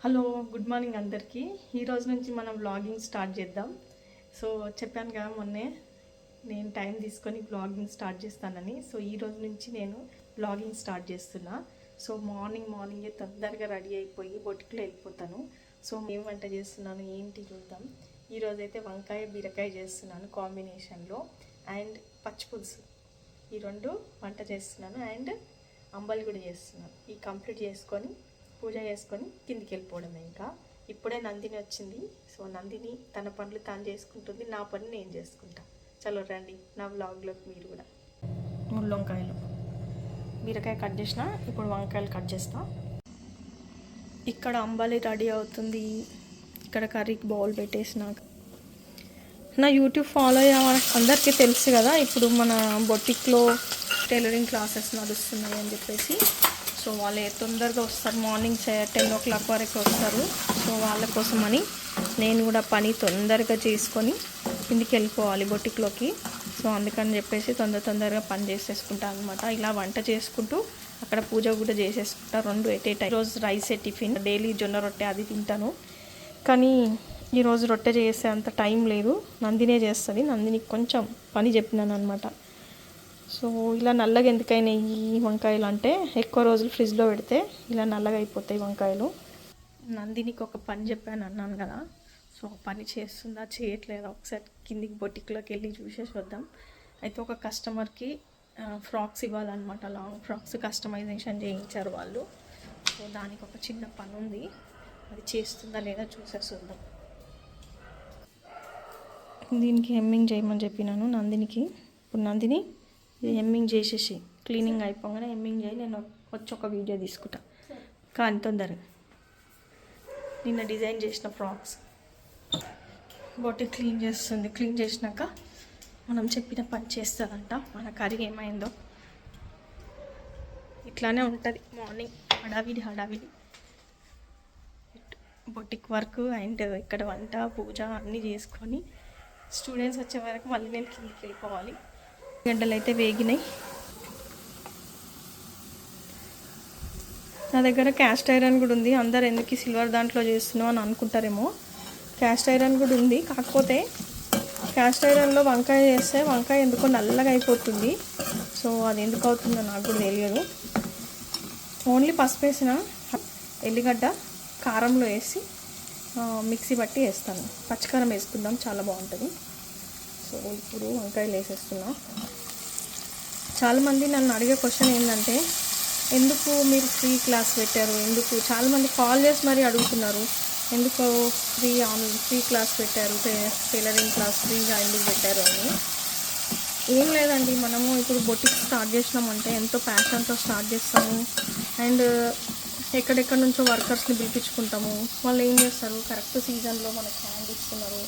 Hello good morning అందరికీ. ఈరోజు నుంచి మనం వ్లాగింగ్ స్టార్ట్ చేద్దాం. సో చెప్పాను కదా మొన్నే నేను టైం తీసుకొని వ్లాగింగ్ స్టార్ట్ చేస్తానని. సో ఈరోజు నుంచి నేను వ్లాగింగ్ స్టార్ట్ చేస్తున్నా. సో మార్నింగే తొందరగా రెడీ అయిపోయి బొటిక్లో వెళ్ళిపోతాను. సో ఏం వంట చేస్తున్నాను ఏంటి చూద్దాం. ఈరోజైతే వంకాయ బీరకాయ చేస్తున్నాను కాంబినేషన్లో, అండ్ పచ్చిపులుసు, ఈ రెండు వంట చేస్తున్నాను. అండ్ అంబలి కూడా చేస్తున్నాను. ఈ కంప్లీట్ చేసుకొని పూజ చేసుకొని కిందికి వెళ్ళిపోవడమే. ఇంకా ఇప్పుడే నందిని వచ్చింది. సో నందిని తన పనులు తాను చేసుకుంటుంది, నా పని నేను చేసుకుంటా. చలో రండి నా వ్లాగ్లోకి మీరు కూడా. ముళ్ళు వంకాయలు, బీరకాయ కట్ చేసిన, ఇప్పుడు వంకాయలు కట్ చేస్తా. ఇక్కడ అంబలి రెడీ అవుతుంది. ఇక్కడ కర్రీకి బౌల్ పెట్టేసిన. నా యూట్యూబ్ ఫాలో అయ్యే అందరికీ తెలుసు కదా, ఇప్పుడు మన బొటిక్లో టైలరింగ్ క్లాసెస్ నడుస్తున్నాయి అని చెప్పేసి. సో వాళ్ళు తొందరగా వస్తారు, మార్నింగ్ 10 o'clock వరకు వస్తారు. సో వాళ్ళ కోసమని నేను కూడా పని తొందరగా చేసుకొని ఇంటికి వెళ్ళిపోవాలి బొటిక్లోకి. సో అందుకని చెప్పేసి తొందరగా పని చేసేసుకుంటాను అనమాట. ఇలా వంట చేసుకుంటూ అక్కడ పూజ కూడా చేసేసుకుంటా, రెండు ఎట్ ఏ టైం. ఈరోజు రైసే టిఫిన్, డైలీ జొన్న రొట్టె అది తింటాను. కానీ ఈరోజు రొట్టె చేసే అంత టైం లేదు, నందినే చేస్తుంది. నందినికి కొంచెం పని చెప్పినాను అనమాట. సో ఇలా నల్లగా ఎందుకైనా ఈ వంకాయలు అంటే ఎక్కువ రోజులు ఫ్రిడ్జ్లో పెడితే ఇలా నల్లగా అయిపోతాయి వంకాయలు. నందినికి ఒక పని చెప్పాను అన్నాను కదా, సో పని చేస్తుందా చేయట్లేదా ఒకసారి కిందికి బొటిక్లోకి వెళ్ళి చూసేసి వద్దాం. అయితే ఒక కస్టమర్కి ఫ్రాక్స్ ఇవ్వాలన్నమాట, లాంగ్ ఫ్రాక్స్ కస్టమైజేషన్ చేయించారు వాళ్ళు. సో దానికి ఒక చిన్న పని ఉంది, అది చేస్తుందా లేదా చూసేసి వద్దాం. దీనికి హెమ్మింగ్ చేయమని చెప్పినాను నందినికి. ఇప్పుడు నందిని ఇది హెమ్మింగ్ చేసేసి క్లీనింగ్ అయిపోగానే హెమ్మింగ్ చేయి, నేను వచ్చి ఒక వీడియో తీసుకుంటా. కానీ తొందరగా నిన్న డిజైన్ చేసిన ఫ్రాక్స్ బొట్టి క్లీన్ చేస్తుంది. క్లీన్ చేసినాక మనం చెప్పిన పని చేస్తుందంట. మన కర్రీ ఏమైందో ఇట్లానే ఉంటుంది. మార్నింగ్ హడావిడి బొటిక్ వర్క్ అండ్ ఇక్కడ వంట పూజ అన్నీ చేసుకొని స్టూడెంట్స్ వచ్చే వరకు మళ్ళీ నేను కిందికి వెళ్ళిపోవాలి. గడ్డలు అయితే వేగినాయి. నా దగ్గర క్యాస్ట్ ఐరన్ కూడా ఉంది. అందరు ఎందుకు సిల్వర్ దాంట్లో చేస్తున్నావు అని అనుకుంటారేమో, క్యాస్ట్ ఐరన్ కూడా ఉంది. కాకపోతే క్యాస్ట్ ఐరన్లో వంకాయ చేస్తే వంకాయ ఎందుకో నల్లగా అయిపోతుంది. సో అది ఎందుకు అవుతుందో నాకు కూడా తెలియదు. ఓన్లీ పసుపు వేసిన ఎల్లిగడ్డ కారంలో వేసి మిక్సీ బట్టి వేస్తాను. పచ్చికారం వేసుకుందాం, చాలా బాగుంటుంది. సో ఇప్పుడు వంకాయలు వేసేస్తున్నా. చాలామంది నన్ను అడిగే క్వశ్చన్ ఏంటంటే, ఎందుకు మీరు ఫ్రీ క్లాస్ పెట్టారు, ఎందుకు చాలామంది కాల్ చేసి మరీ అడుగుతున్నారు, ఎందుకు ఫ్రీ క్లాస్ పెట్టారు, టైలరింగ్ క్లాస్ ఫ్రీగా ఎందుకు పెట్టారు అని. ఏం లేదండి, మనము ఇప్పుడు బొటిక్ స్టార్ట్ చేసినామంటే ఎంతో ప్యాషన్తో స్టార్ట్ చేస్తాము. అండ్ ఎక్కడెక్కడ నుంచో వర్కర్స్ని పిలిపించుకుంటాము. వాళ్ళు ఏం చేస్తారు, కరెక్ట్ సీజన్లో మనకు హ్యాండ్ ఇస్తున్నారు.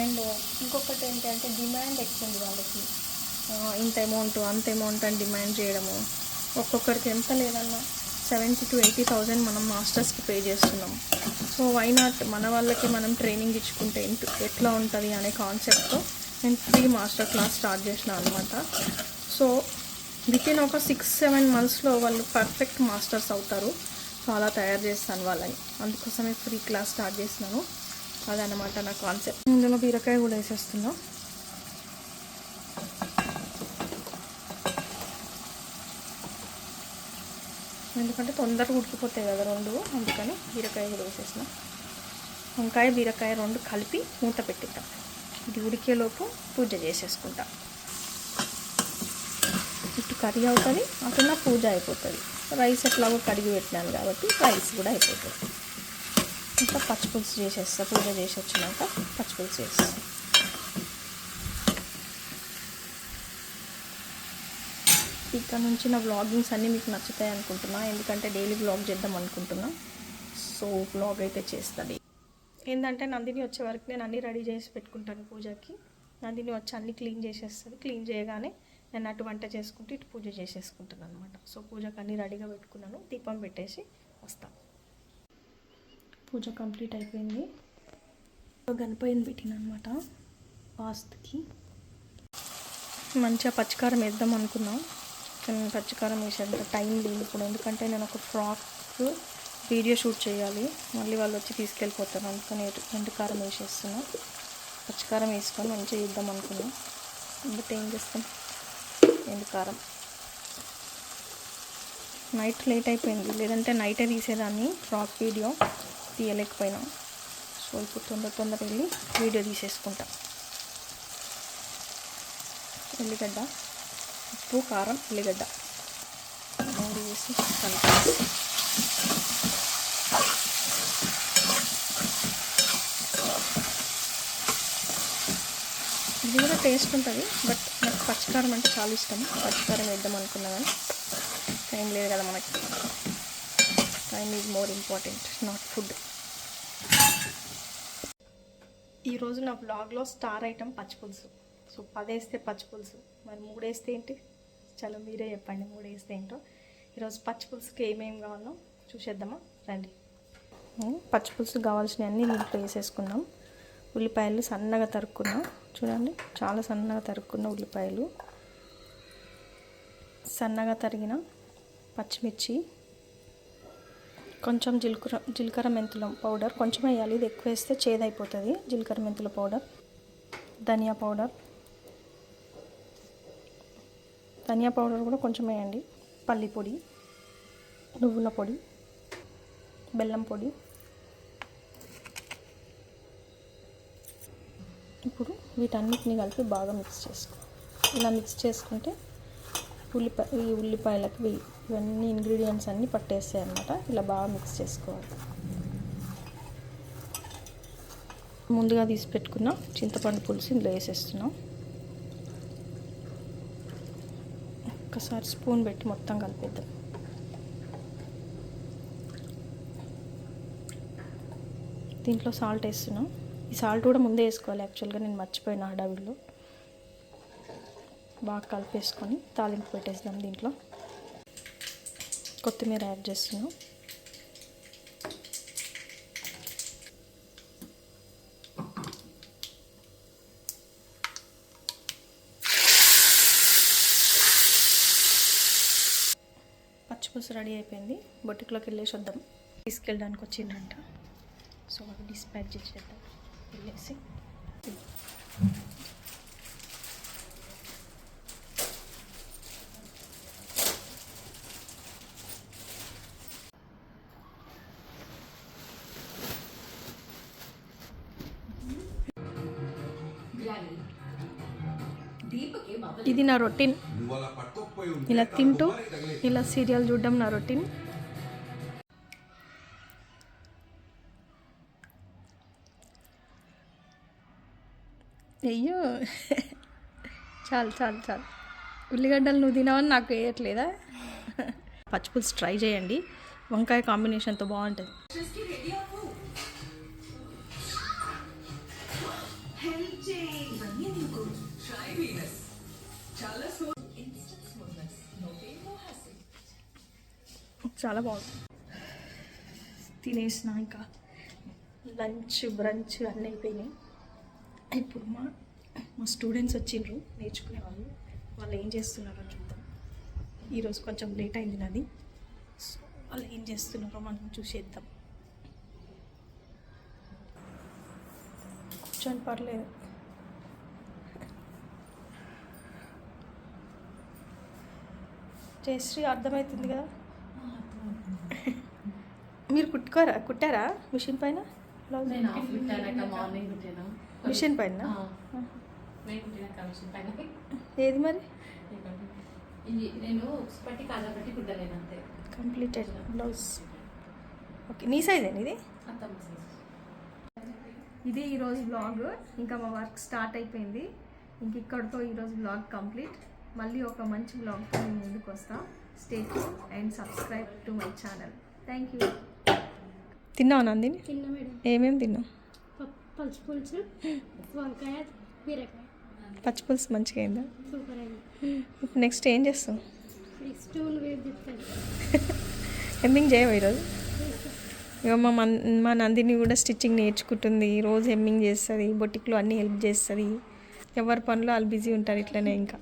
అండ్ ఇంకొకటి ఏంటంటే డిమాండ్ ఎక్కువ ఉంది వాళ్ళకి. ఇంత అమౌంట్ అంత అమౌంట్ అని డిమాండ్ చేయడము. ఒక్కొక్కరికి ఎంత లేదన్నా 70,000 to 80,000 మనం మాస్టర్స్కి పే చేస్తున్నాం. సో వై నాట్ మన వాళ్ళకి మనం ట్రైనింగ్ ఇచ్చుకుంటే ఎట్లా ఉంటుంది అనే కాన్సెప్ట్తో నేను ఫ్రీ మాస్టర్ క్లాస్ స్టార్ట్ చేసిన అనమాట. సో వితిన్ ఒక 6-7 monthsలో వాళ్ళు పర్ఫెక్ట్ మాస్టర్స్ అవుతారు. సో అలా తయారు చేస్తాను వాళ్ళని, అందుకోసమే ఫ్రీ క్లాస్ స్టార్ట్ చేసినాను. అదనమాట నా కాన్సెప్ట్. ఇందులో బీరకాయ కూడా వేసేస్తున్నా. ఎందుకంటే తొందరగా ఉడికిపోతాయి కదా రెండు, అందుకని బీరకాయ కూడా వేసేసిన. వంకాయ బీరకాయ రెండు కలిపి మూత పెట్టిద్దాం. ఇది ఉడికేలోపు పూజ చేసేసుకుంటా. ఇటు కర్రీ అవుతుంది, అటు నా పూజ అయిపోతుంది. రైస్ ఎట్లాగో కడిగి పెట్టినాను కాబట్టి రైస్ కూడా అయిపోతుంది. ఇంకా పచ్చిపులుసు చేసేస్తా. పూజ చేసి వచ్చినాక పచ్చిపులుసు చేస్తా. ఇక్కడ నుంచి నా వ్లాగింగ్స్ అన్నీ మీకు నచ్చుతాయి అనుకుంటున్నా, ఎందుకంటే డైలీ వ్లాగ్ చేద్దాం అనుకుంటున్నా. సో వ్లాగ్ అయితే చేస్తుంది. ఏంటంటే నందిని వచ్చే వరకు నేను అన్నీ రెడీ చేసి పెట్టుకుంటాను పూజకి. నందిని వచ్చి అన్నీ క్లీన్ చేసేస్తుంది. క్లీన్ చేయగానే నేను అటు వంట చేసుకుంటూ ఇటు పూజ చేసేసుకుంటాను అనమాట. సో పూజకి అన్నీ రెడీగా పెట్టుకున్నాను. దీపం పెట్టేసి వస్తాను. పూజ కంప్లీట్ అయిపోయింది. గణపతిని పెట్టిన అనమాట వాస్తుకి. మంచిగా పచ్చికారం వేద్దాం అనుకున్నాం, కానీ పచ్చికారం వేసేంత టైం లేదు ఇప్పుడు. ఎందుకంటే నేను ఒక ఫ్రాక్ వీడియో షూట్ చేయాలి, మళ్ళీ వాళ్ళు వచ్చి తీసుకెళ్ళిపోతారు. అందుకని ఎండు కారం వేసేస్తున్నా. పచ్చికారం వేసుకొని మంచిగా ఇద్దాం అనుకున్నాం, బట్ ఏం చేస్తాం, ఎండు కారం. నైట్ లేట్ అయిపోయింది, లేదంటే నైటే తీసేదాన్ని, ఫ్రాక్ వీడియో తీయలేకపోయినా. సో ఇప్పుడు తొందర వెళ్ళి వీడియో తీసేసుకుంటా. ఉల్లిగడ్డ, ఉప్పు, కారం, ఉల్లిగడ్డ మూడు వేసి కలిపేసి ఇది కూడా టేస్ట్ ఉంటుంది. బట్ నాకు పచ్చికారం అంటే చాలా ఇష్టం. పచ్చికారం వేద్దాం అనుకున్నా కానీ టైం లేదు కదా మనకి. Time is more important, not food. ఈరోజు నా బ్లాగ్లో స్టార్ ఐటమ్ పచ్చిపులుసు. సో 10 వేస్తే పచ్చిపులుసు, మరి 3 వేస్తే ఏంటి? చాలా మీరే చెప్పండి 3 వేస్తే ఏంటో. ఈరోజు పచ్చిపులుసుకి ఏమేమి కావాలో చూసేద్దామా రండి. పచ్చిపులుసు కావాల్సినవన్నీ దీంట్లో వేసేసుకుందాం. ఉల్లిపాయలు సన్నగా తరుక్కున్నా, చూడండి చాలా సన్నగా తరుక్కున్న ఉల్లిపాయలు, సన్నగా తరిగిన పచ్చిమిర్చి, కొంచెం జీలకర్ర మెంతుల పౌడర్ కొంచెం వేయాలి, ఇది ఎక్కువ వేస్తే చేదైపోతుంది. జీలకర్ర మెంతుల పౌడర్, ధనియా పౌడర్ కూడా కొంచెం వేయండి, పల్లి పొడి, నువ్వుల పొడి, బెల్లం పొడి. ఇప్పుడు వీటన్నిటిని కలిపి బాగా మిక్స్ చేసుకో. ఇలా మిక్స్ చేసుకుంటే ఈ ఉల్లిపాయలకి ఇవన్నీ ఇంగ్రీడియంట్స్ అన్నీ పట్టేస్తాయి అన్నమాట. ఇలా బాగా మిక్స్ చేసుకోవాలి. ముందుగా తీసి పెట్టుకున్న చింతపండు పులుసు ఇందులో వేసేస్తున్నాం. ఒక్కసారి స్పూన్ పెట్టి మొత్తం కలిపేద్దాం. దీంట్లో సాల్ట్ వేస్తున్నాం. ఈ సాల్ట్ కూడా ముందే వేసుకోవాలి, యాక్చువల్గా నేను మర్చిపోయిన హడావిడిలో. బాగా కలిపేసుకొని తాలింపు పెట్టేద్దాం. దీంట్లో కొత్తిమీర యాడ్ చేస్తున్నాం. పచ్చిపులుసు రెడీ అయిపోయింది. బొట్టిలోకి వెళ్ళేసి వద్దాం. తీసుకెళ్ళడానికి వచ్చిందంట, సో అవి డిస్పాచ్ చేసేద్దాం వెళ్ళేసి. ఇది నా రొటీన్, ఇలా తింటూ ఇలా సీరియల్ చూడడం నా రొటీన్. అయ్యో చాలు చాలు చాలు, ఉల్లిగడ్డలు నువ్వు తినవని నాకు వేయట్లేదా? పచ్చిపులుసు ట్రై చేయండి, వంకాయ కాంబినేషన్తో బాగుంటుంది. చాలా బాగుంది. తినేసిన ఇంకా లంచ్ బ్రంచ్ అన్నీ అయిపోయినాయి. ఇప్పుడు మా స్టూడెంట్స్ వచ్చిండ్రు నేర్చుకునే వాళ్ళు ఏం చేస్తున్నారో చూద్దాం. ఈరోజు కొంచెం లేట్ అయింది నాది, సో వాళ్ళు ఏం చేస్తున్నారో మనం చూసేద్దాం. కూర్చొని పర్లేదు. జయశ్రీ అర్థమవుతుంది కదా? మీరు కుట్టారా మిషన్ పైన? మిషన్ పైన ఏది మరి? Completed blouse. ఓకే, నీ సైజేనా ఇది? ఇది ఈరోజు బ్లాగ్. ఇంకా మా వర్క్ స్టార్ట్ అయిపోయింది. ఇంక ఇక్కడితో ఈరోజు బ్లాగ్ కంప్లీట్. మళ్ళీ ఒక మంచి బ్లాగ్తో నేను ముందుకు వస్తాను. Stay tune and subscribe to my channel. Thank you. తిన్నావు నందిని? తిన్నా మేడం. ఏమేమి తిన్నావు? పచ్చిపులుసు, వంకాయ, బీరకాయ. పచ్చిపులుసు మంచిగా అయిందా? సూపర్ అయింది. ఇప్పుడు నెక్స్ట్ ఏం చేస్తావు? నెక్స్ట్ వేరు చెప్తాను. హెమ్మింగ్ చేయవు ఈరోజు? ఇక మా నందిని కూడా స్టిచ్చింగ్ నేర్చుకుంటుంది. రోజు హెమ్మింగ్ చేస్తుంది, బొటిక్లో అన్నీ హెల్ప్ చేస్తుంది. ఎవరి పనులు వాళ్ళు బిజీ ఉంటారు ఇట్లనే. ఇంకా